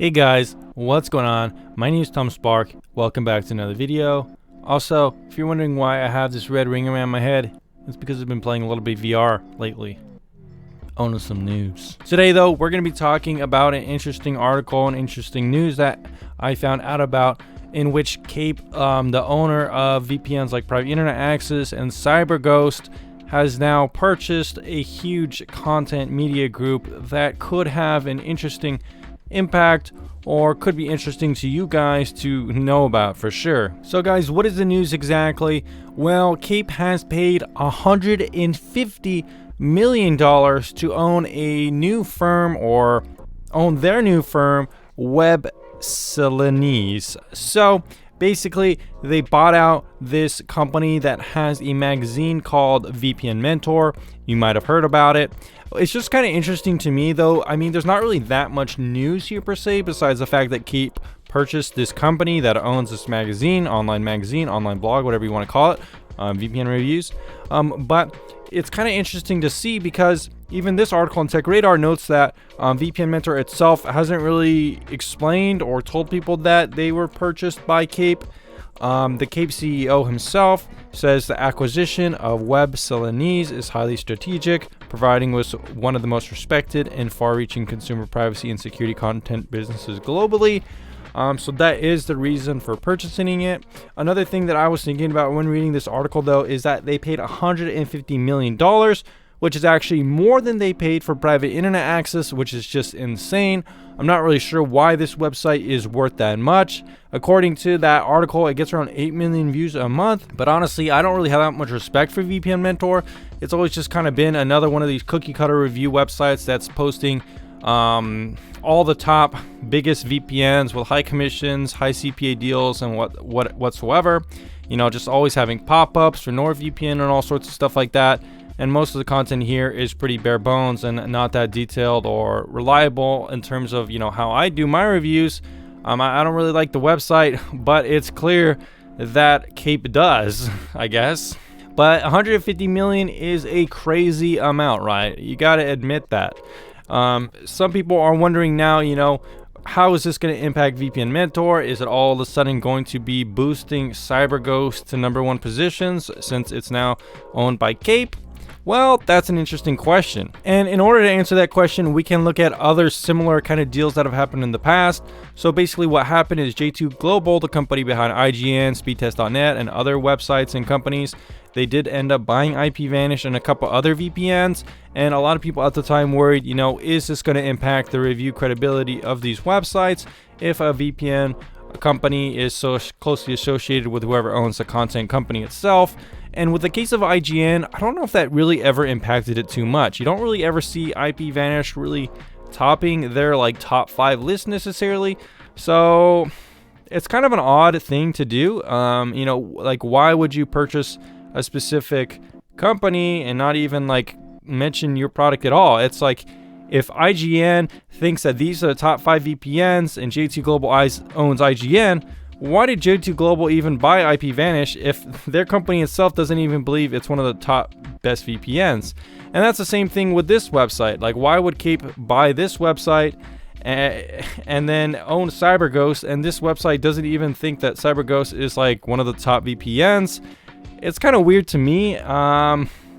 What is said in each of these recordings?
Hey guys, what's going on? My name is Tom Spark. Welcome back to another video. Also, if you're wondering why I have this red ring around my head, it's because I've been playing a little bit VR lately. On to some news. Today though, we're going to be talking about an interesting article and interesting news that I found out about, in which Kape, the owner of VPNs like Private Internet Access and CyberGhost, has now purchased a huge content media group that could have an interesting impact or could be interesting to you guys to know about for sure. So guys, what is the news exactly? Well, Kape has paid $150 million to own a new firm, or own their new firm, Web Celanese. So basically, they bought out this company that has a magazine called VPN Mentor. You might have heard about it. It's just kind of interesting to me though. I mean, there's not really that much news here per se, besides the fact that Kape purchased this company that owns this magazine, online blog, whatever you want to call it, VPN reviews. But it's kind of interesting to see, because even this article on Tech Radar notes that VPN Mentor itself hasn't really explained or told people that they were purchased by Kape. The Kape CEO himself says the acquisition of Web Celanese is highly strategic, providing us one of the most respected and far-reaching consumer privacy and security content businesses globally. So that is the reason for purchasing it. Another thing that I was thinking about when reading this article though is that they paid $150 million, which is actually more than they paid for Private Internet Access, which is just insane. I'm not really sure why this website is worth that much. According to that article, it gets around 8 million views a month, but honestly, I don't really have that much respect for VPN Mentor. It's always just kind of been another one of these cookie cutter review websites that's posting all the top biggest VPNs with high commissions, high CPA deals, and whatsoever. You know, just always having pop-ups for NordVPN and all sorts of stuff like that. And most of the content here is pretty bare bones and not that detailed or reliable in terms of, you know, how I do my reviews. I don't really like the website, but it's clear that Kape does, I guess. But 150 million is a crazy amount, right? You got to admit that. Some people are wondering now, you know, how is this going to impact VPN Mentor? Is it all of a sudden going to be boosting CyberGhost to #1 positions since it's now owned by Kape? Well, that's an interesting question. And in order to answer that question, we can look at other similar kind of deals that have happened in the past. So basically what happened is J2 Global, the company behind IGN, Speedtest.net, and other websites and companies, they did end up buying IPVanish and a couple other VPNs. And a lot of people at the time worried, you know, is this going to impact the review credibility of these websites if a VPN company is so closely associated with whoever owns the content company itself? And with the case of IGN, I don't know if that really ever impacted it too much. You don't really ever see IPVanish really topping their like top 5 list necessarily. So it's kind of an odd thing to do. You know, like, why would you purchase a specific company and not even like mention your product at all? It's like, if IGN thinks that these are the top 5 VPNs and J2 Global owns IGN, why did J2 Global even buy IPVanish if their company itself doesn't even believe it's one of the top best VPNs? And that's the same thing with this website. Like, why would Kape buy this website and then own CyberGhost, and this website doesn't even think that CyberGhost is like one of the top VPNs? It's kind of weird to me,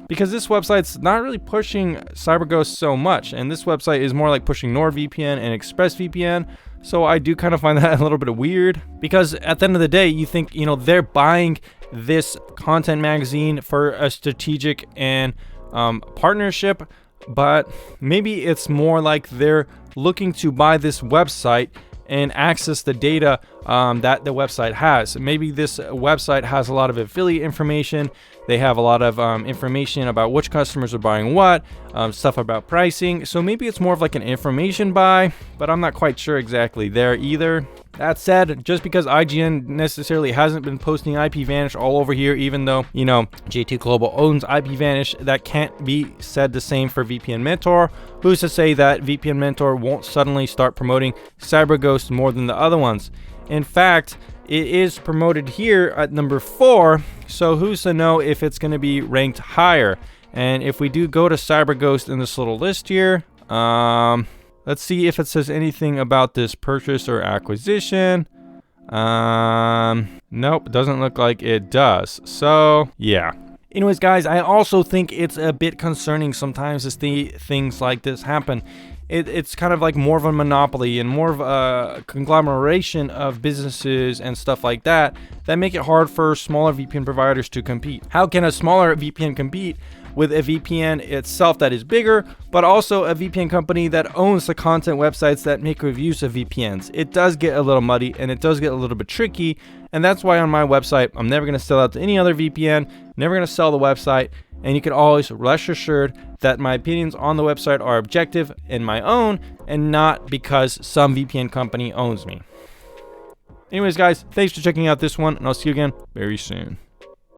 because this website's not really pushing CyberGhost so much, and this website is more like pushing NordVPN and ExpressVPN. So I do kind of find that a little bit weird, because at the end of the day, you think, you know, they're buying this content magazine for a strategic and partnership, but maybe it's more like they're looking to buy this website and access the data that the website has. Maybe this website has a lot of affiliate information. They have a lot of information about which customers are buying what, stuff about pricing. So maybe it's more of like an information buy, but I'm not quite sure exactly there either. That said, just because IGN necessarily hasn't been posting IPVanish all over here, even though, you know, J2 Global owns IPVanish, that can't be said the same for VPN Mentor. Who's to say that VPN Mentor won't suddenly start promoting CyberGhost more than the other ones? In fact, it is promoted here at #4, so who's to know if it's going to be ranked higher? And if we do go to CyberGhost in this little list here, Let's see if it says anything about this purchase or acquisition. Nope, doesn't look like it does. So, yeah. Anyways, guys, I also think it's a bit concerning sometimes to see things like this happen. It's kind of like more of a monopoly and more of a conglomeration of businesses and stuff like that make it hard for smaller VPN providers to compete. How can a smaller VPN compete with a VPN itself that is bigger, but also a VPN company that owns the content websites that make reviews of VPNs? It does get a little muddy and it does get a little bit tricky, and that's why on my website, I'm never going to sell out to any other VPN, never going to sell the website, and you can always rest assured that my opinions on the website are objective and my own, and not because some VPN company owns me. Anyways, guys, thanks for checking out this one, and I'll see you again very soon.